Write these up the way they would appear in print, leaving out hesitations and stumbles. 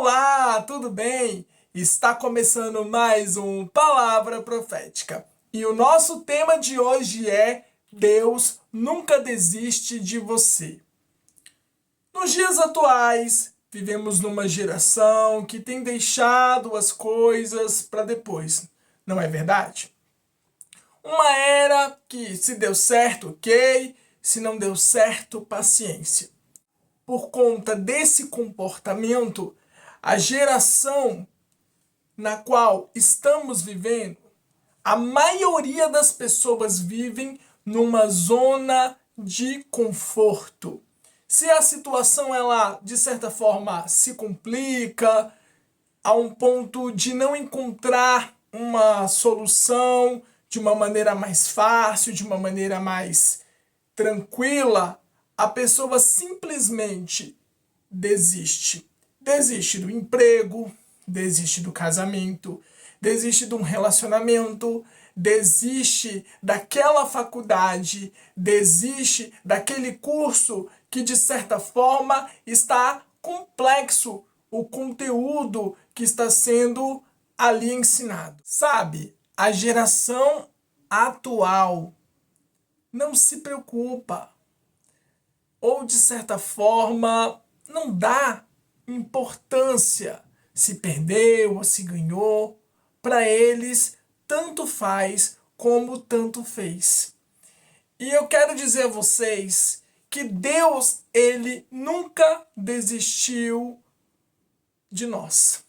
Olá, tudo bem? Está começando mais um Palavra Profética. E o nosso tema de hoje é Deus nunca desiste de você. Nos dias atuais, vivemos numa geração que tem deixado as coisas para depois, não é verdade? Uma era que se deu certo, ok, se não deu certo, paciência. Por conta desse comportamento, a geração na qual estamos vivendo, a maioria das pessoas vivem numa zona de conforto. Se a situação ela de certa forma se complica a um ponto de não encontrar uma solução de uma maneira mais fácil, de uma maneira mais tranquila, a pessoa simplesmente desiste. Desiste do emprego, desiste do casamento, desiste de um relacionamento, desiste daquela faculdade, desiste daquele curso que de certa forma está complexo o conteúdo que está sendo ali ensinado. Sabe, a geração atual não se preocupa ou de certa forma não dá importância se perdeu ou se ganhou. Para eles, tanto faz como tanto fez. E eu quero dizer a vocês que Deus, ele nunca desistiu de nós.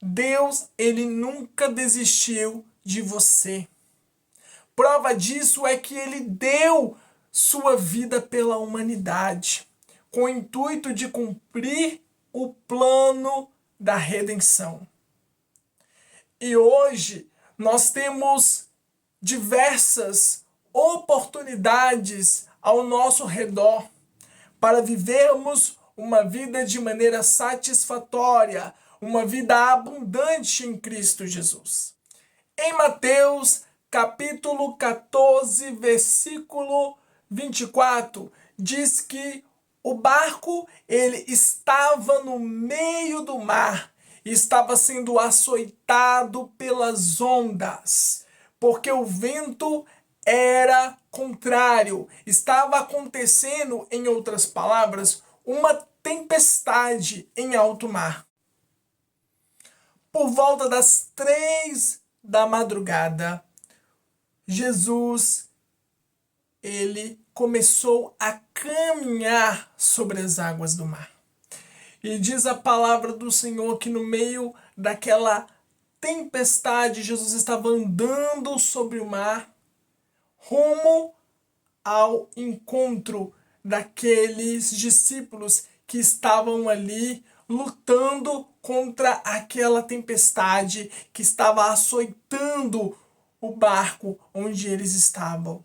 Deus, ele nunca desistiu de você. Prova disso é que ele deu sua vida pela humanidade, com o intuito de cumprir o plano da redenção. E hoje nós temos diversas oportunidades ao nosso redor para vivermos uma vida de maneira satisfatória, uma vida abundante em Cristo Jesus. Em Mateus capítulo 14, versículo 24, diz que o barco ele estava no meio do mar, estava sendo açoitado pelas ondas, porque o vento era contrário. Estava acontecendo, em outras palavras, uma tempestade em alto mar. Por volta das 3 da madrugada, Jesus, ele começou a caminhar sobre as águas do mar. E diz a palavra do Senhor que no meio daquela tempestade, Jesus estava andando sobre o mar, rumo ao encontro daqueles discípulos que estavam ali lutando contra aquela tempestade que estava açoitando o barco onde eles estavam.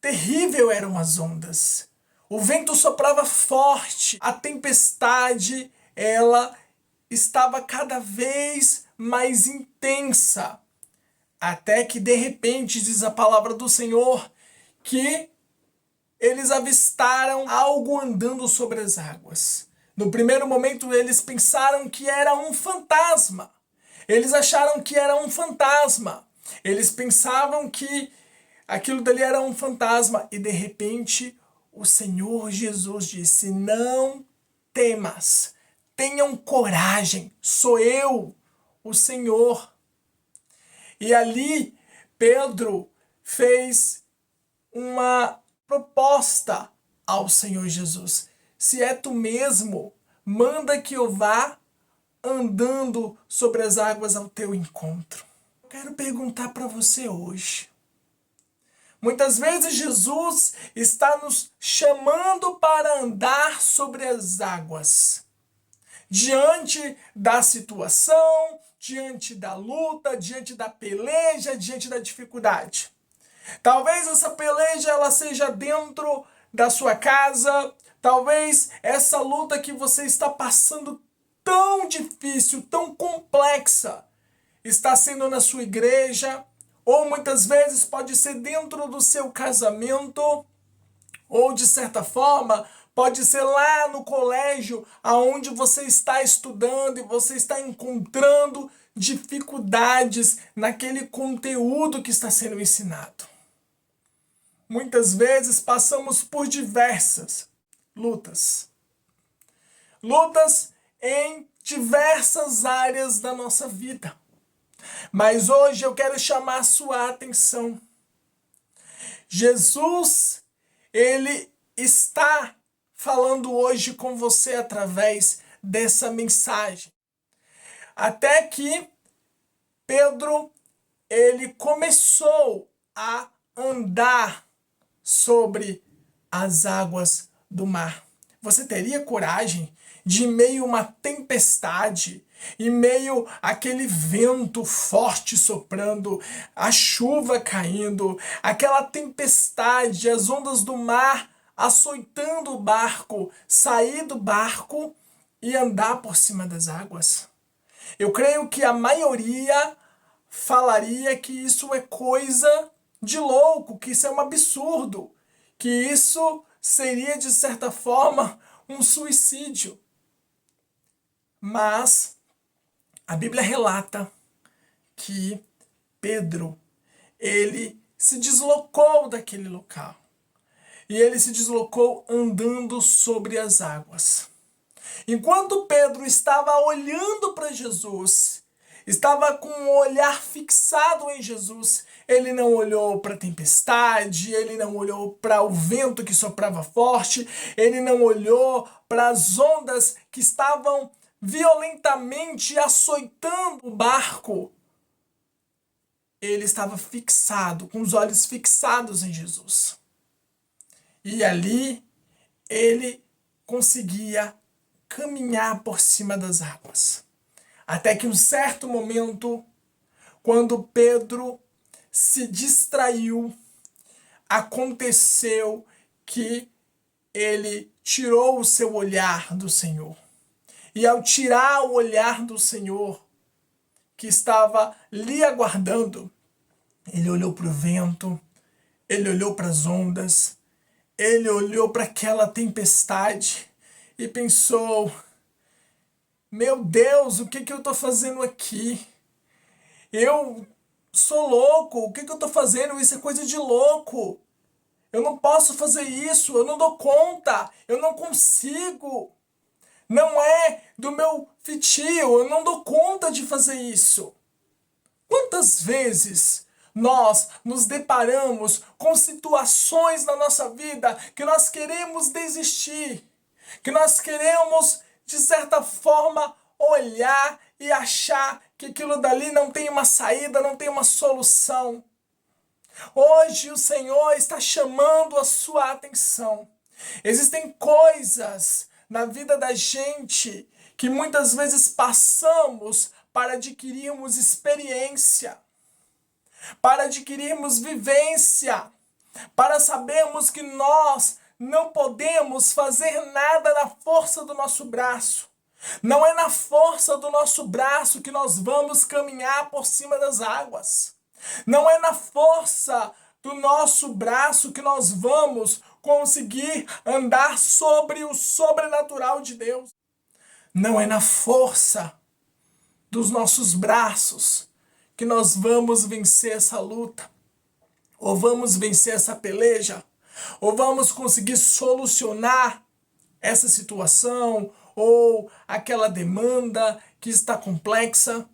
Terrível eram as ondas. O vento soprava forte. A tempestade, ela estava cada vez mais intensa. Até que de repente, diz a palavra do Senhor, que eles avistaram algo andando sobre as águas. No primeiro momento, eles pensaram que era um fantasma. Eles acharam que era um fantasma. Eles pensavam que aquilo dali era um fantasma. E de repente, o Senhor Jesus disse: não temas, tenham coragem, sou eu, o Senhor. E ali, Pedro fez uma proposta ao Senhor Jesus. Se é tu mesmo, manda que eu vá andando sobre as águas ao teu encontro. Eu quero perguntar para você hoje. Muitas vezes Jesus está nos chamando para andar sobre as águas. Diante da situação, diante da luta, diante da peleja, diante da dificuldade. Talvez essa peleja ela seja dentro da sua casa, talvez essa luta que você está passando tão difícil, tão complexa, está sendo na sua igreja, ou muitas vezes pode ser dentro do seu casamento, ou de certa forma Pode ser lá no colégio, aonde você está estudando e você está encontrando dificuldades naquele conteúdo que está sendo ensinado. Muitas vezes passamos por diversas lutas. Lutas em diversas áreas da nossa vida. Mas hoje eu quero chamar a sua atenção. Jesus, ele está falando hoje com você através dessa mensagem. Até que Pedro, ele começou a andar sobre as águas do mar. Você teria coragem de, em meio a uma tempestade, em meio àquele vento forte soprando, a chuva caindo, aquela tempestade, as ondas do mar açoitando o barco, sair do barco e andar por cima das águas? Eu creio que a maioria falaria que isso é coisa de louco, que isso é um absurdo, que isso seria, de certa forma, um suicídio. Mas a Bíblia relata que Pedro, ele se deslocou daquele local. E ele se deslocou andando sobre as águas. Enquanto Pedro estava olhando para Jesus, estava com um olhar fixado em Jesus, ele não olhou para a tempestade, ele não olhou para o vento que soprava forte, ele não olhou para as ondas que estavam violentamente açoitando o barco. Ele estava fixado, com os olhos fixados em Jesus. E ali ele conseguia caminhar por cima das águas. Até que um certo momento, quando Pedro se distraiu, aconteceu que ele tirou o seu olhar do Senhor. E ao tirar o olhar do Senhor, que estava lhe aguardando, ele olhou para o vento, ele olhou para as ondas, ele olhou para aquela tempestade e pensou: meu Deus, o que eu estou fazendo aqui? Eu sou louco, o que eu estou fazendo? Isso é coisa de louco. Eu não posso fazer isso, eu não dou conta, eu não consigo. Não é do meu feitio, eu não dou conta de fazer isso. Quantas vezes nós nos deparamos com situações na nossa vida que nós queremos desistir, que nós queremos, de certa forma, olhar e achar que aquilo dali não tem uma saída, não tem uma solução. Hoje o Senhor está chamando a sua atenção. Existem coisas na vida da gente que muitas vezes passamos para adquirirmos experiência, para adquirirmos vivência, para sabermos que nós não podemos fazer nada na força do nosso braço. Não é na força do nosso braço que nós vamos caminhar por cima das águas. Não é na força do nosso braço que nós vamos conseguir andar sobre o sobrenatural de Deus. Não é na força dos nossos braços que nós vamos vencer essa luta, ou vamos vencer essa peleja, ou vamos conseguir solucionar essa situação, ou aquela demanda que está complexa.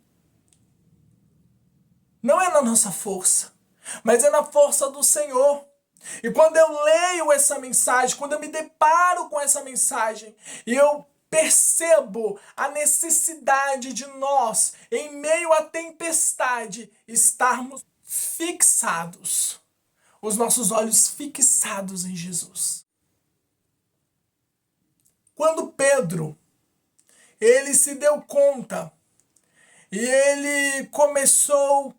Não é na nossa força, mas é na força do Senhor. E quando eu leio essa mensagem, quando eu me deparo com essa mensagem, e eu percebo a necessidade de nós, em meio à tempestade, estarmos fixados, os nossos olhos fixados em Jesus. Quando Pedro, ele se deu conta, e ele começou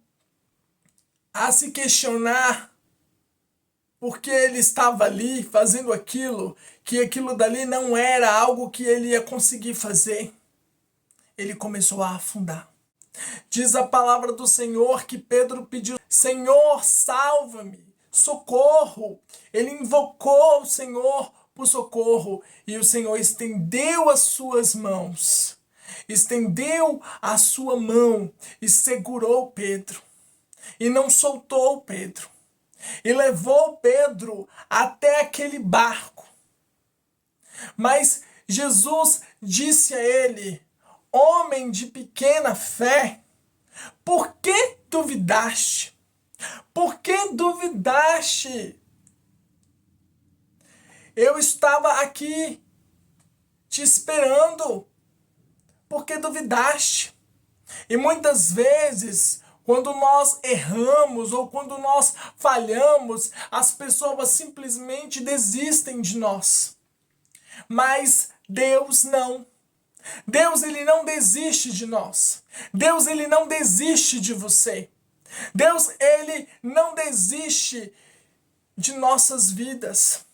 a se questionar porque ele estava ali fazendo aquilo, que aquilo dali não era algo que ele ia conseguir fazer. Ele começou a afundar. Diz a palavra do Senhor que Pedro pediu: Senhor, salva-me, socorro. Ele invocou o Senhor por socorro e o Senhor estendeu as suas mãos. Estendeu a sua mão e segurou Pedro. E não soltou Pedro. E levou Pedro até aquele barco. Mas Jesus disse a ele: homem de pequena fé, por que duvidaste? Por que duvidaste? Eu estava aqui te esperando. Por que duvidaste? E muitas vezes, quando nós erramos ou quando nós falhamos, as pessoas simplesmente desistem de nós. Mas Deus não. Deus, ele não desiste de nós. Deus, ele não desiste de você. Deus, ele não desiste de nossas vidas.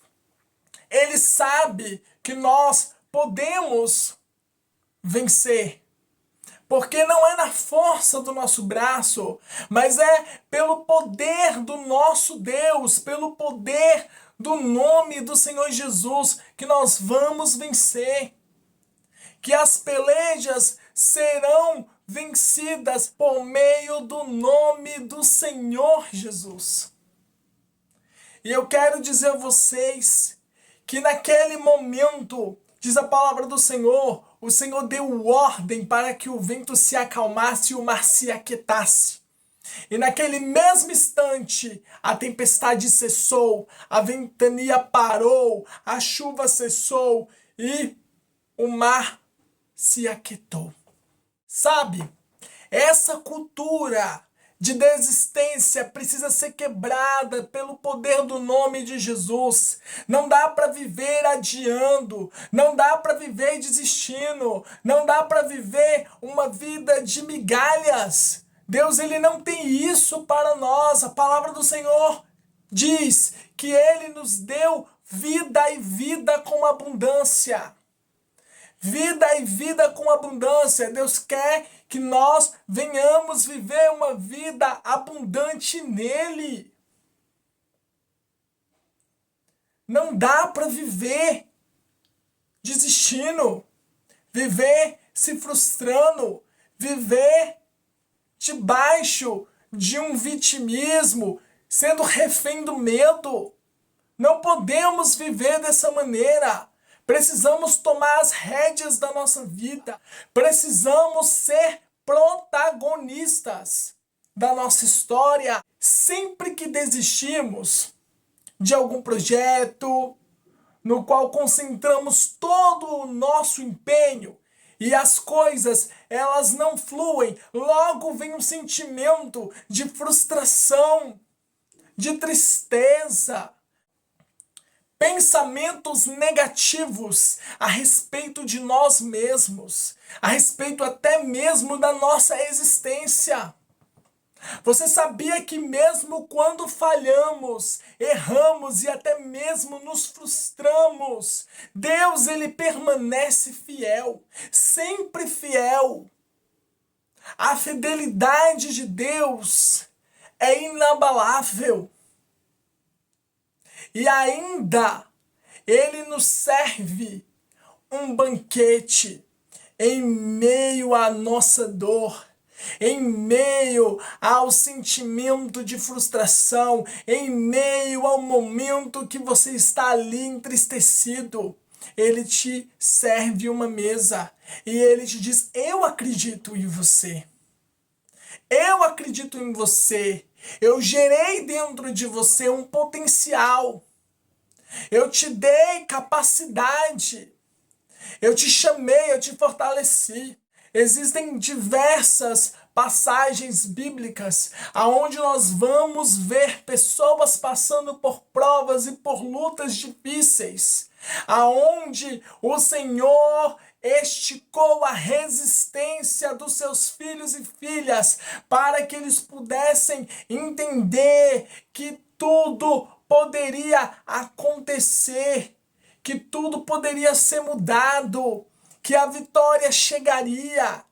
Ele sabe que nós podemos vencer. Porque não é na força do nosso braço, mas é pelo poder do nosso Deus, pelo poder do nome do Senhor Jesus, que nós vamos vencer. Que as pelejas serão vencidas por meio do nome do Senhor Jesus. E eu quero dizer a vocês que naquele momento, diz a palavra do Senhor, o Senhor deu ordem para que o vento se acalmasse e o mar se aquietasse. E naquele mesmo instante, a tempestade cessou, a ventania parou, a chuva cessou e o mar se aquietou. Sabe, essa cultura de desistência precisa ser quebrada pelo poder do nome de Jesus. Não dá para viver adiando, não dá para viver desistindo, não dá para viver uma vida de migalhas. Deus, ele não tem isso para nós. A palavra do Senhor diz que ele nos deu vida e vida com abundância. Vida e vida com abundância. Deus quer que nós venhamos viver uma vida abundante nele. Não dá para viver desistindo, viver se frustrando, viver debaixo de um vitimismo, sendo refém do medo. Não podemos viver dessa maneira. Precisamos tomar as rédeas da nossa vida. Precisamos ser protagonistas da nossa história. Sempre que desistimos de algum projeto, no qual concentramos todo o nosso empenho e as coisas, elas não fluem, logo vem um sentimento de frustração, de tristeza, pensamentos negativos a respeito de nós mesmos, a respeito até mesmo da nossa existência. Você sabia que mesmo quando falhamos, erramos e até mesmo nos frustramos, Deus, ele permanece fiel, sempre fiel. A fidelidade de Deus é inabalável. E ainda, ele nos serve um banquete em meio à nossa dor, em meio ao sentimento de frustração, em meio ao momento que você está ali entristecido. Ele te serve uma mesa e ele te diz: eu acredito em você. Eu acredito em você. Eu gerei dentro de você um potencial. Eu te dei capacidade. Eu te chamei, eu te fortaleci. Existem diversas passagens bíblicas aonde nós vamos ver pessoas passando por provas e por lutas difíceis, aonde o Senhor esticou a resistência dos seus filhos e filhas para que eles pudessem entender que tudo poderia acontecer, que tudo poderia ser mudado, que a vitória chegaria,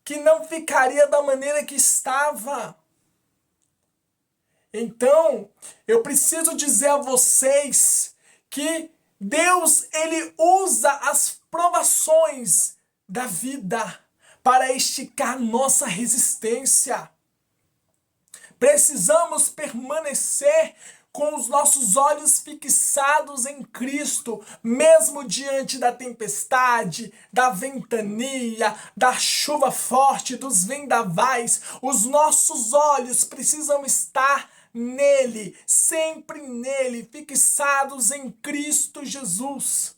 que não ficaria da maneira que estava. Então, eu preciso dizer a vocês que Deus, ele usa as provações da vida para esticar nossa resistência. Precisamos permanecer com os nossos olhos fixados em Cristo, mesmo diante da tempestade, da ventania, da chuva forte, dos vendavais. Os nossos olhos precisam estar nele, sempre nele, fixados em Cristo Jesus.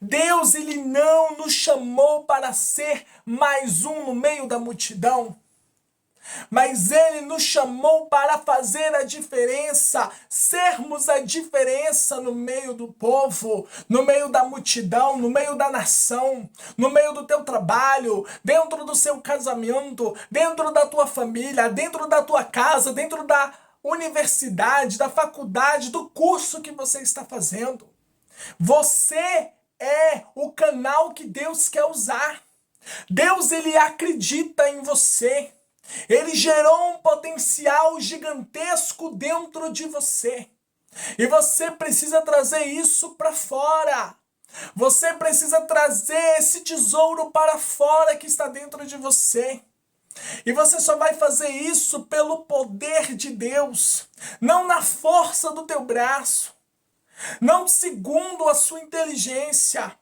Deus, ele não nos chamou para ser mais um no meio da multidão, mas ele nos chamou para fazer a diferença, sermos a diferença no meio do povo, no meio da multidão, no meio da nação, no meio do teu trabalho, dentro do seu casamento, dentro da tua família, dentro da tua casa, dentro da universidade, da faculdade, do curso que você está fazendo. Você é o canal que Deus quer usar. Deus, ele acredita em você. Ele gerou um potencial gigantesco dentro de você. E você precisa trazer isso para fora. Você precisa trazer esse tesouro para fora que está dentro de você. E você só vai fazer isso pelo poder de Deus, não na força do teu braço, não segundo a sua inteligência,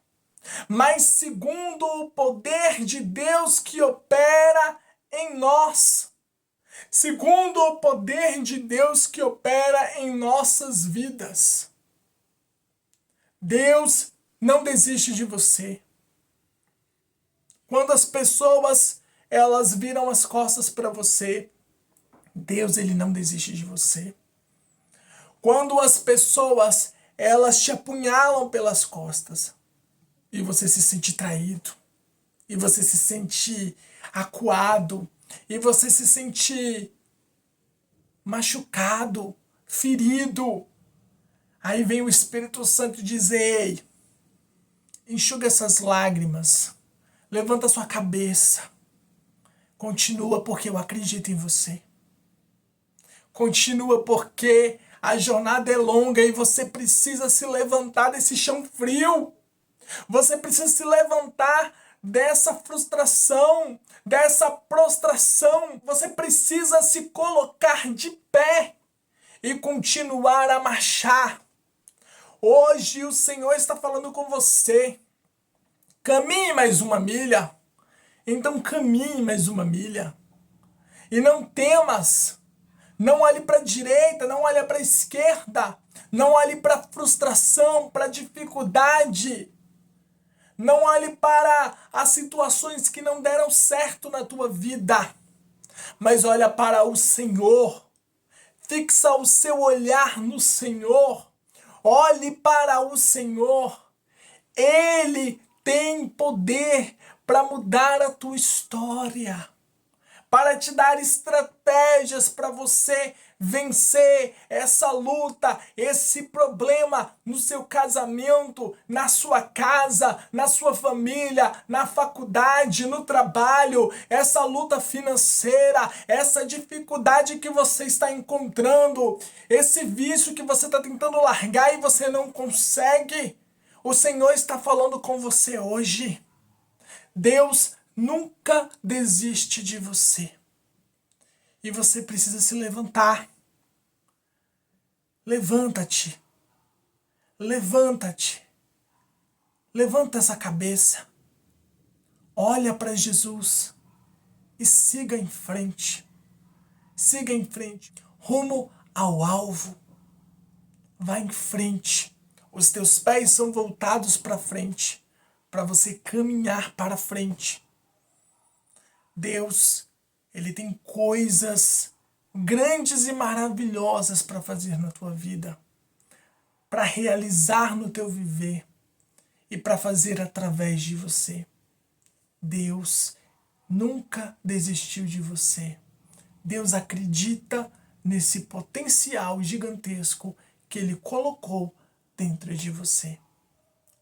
mas segundo o poder de Deus que opera em nós, segundo o poder de Deus que opera em nossas vidas. Deus não desiste de você. Quando as pessoas elas viram as costas para você, Deus, ele não desiste de você. Quando as pessoas elas te apunhalam pelas costas e você se sente traído, e você se sente acuado, e você se sente machucado, ferido, aí vem o Espírito Santo dizer: ei, enxuga essas lágrimas, levanta sua cabeça, continua porque eu acredito em você. Continua porque a jornada é longa e você precisa se levantar desse chão frio. Você precisa se levantar dessa frustração, dessa prostração. Você precisa se colocar de pé e continuar a marchar. Hoje o Senhor está falando com você. Caminhe mais uma milha. Então caminhe mais uma milha. E não temas. Não olhe para a direita, não olhe para a esquerda. Não olhe para a frustração, para a dificuldade. Não olhe para as situações que não deram certo na tua vida. Mas olha para o Senhor. Fixa o seu olhar no Senhor. Olhe para o Senhor. Ele tem poder para mudar a tua história, para te dar estratégias para você vencer essa luta, esse problema no seu casamento, na sua casa, na sua família, na faculdade, no trabalho, essa luta financeira, essa dificuldade que você está encontrando, esse vício que você está tentando largar e você não consegue. O Senhor está falando com você hoje. Deus nunca desiste de você. E você precisa se levantar. Levanta-te. Levanta-te. Levanta essa cabeça. Olha para Jesus. E siga em frente. Siga em frente. Rumo ao alvo. Vá em frente. Os teus pés são voltados para frente. Para você caminhar para frente. Deus, ele tem coisas grandes e maravilhosas para fazer na tua vida, para realizar no teu viver e para fazer através de você. Deus nunca desistiu de você. Deus acredita nesse potencial gigantesco que ele colocou dentro de você.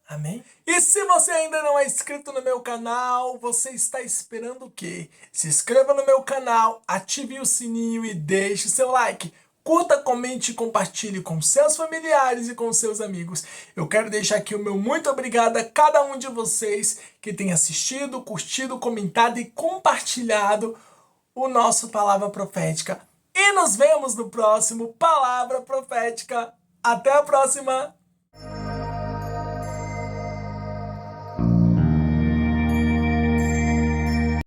Amém? E se você ainda não é inscrito no meu canal, você está esperando o quê? Se inscreva no meu canal, ative o sininho e deixe seu like. Curta, comente e compartilhe com seus familiares e com seus amigos. Eu quero deixar aqui o meu muito obrigado a cada um de vocês que tem assistido, curtido, comentado e compartilhado o nosso Palavra Profética. E nos vemos no próximo Palavra Profética. Até a próxima!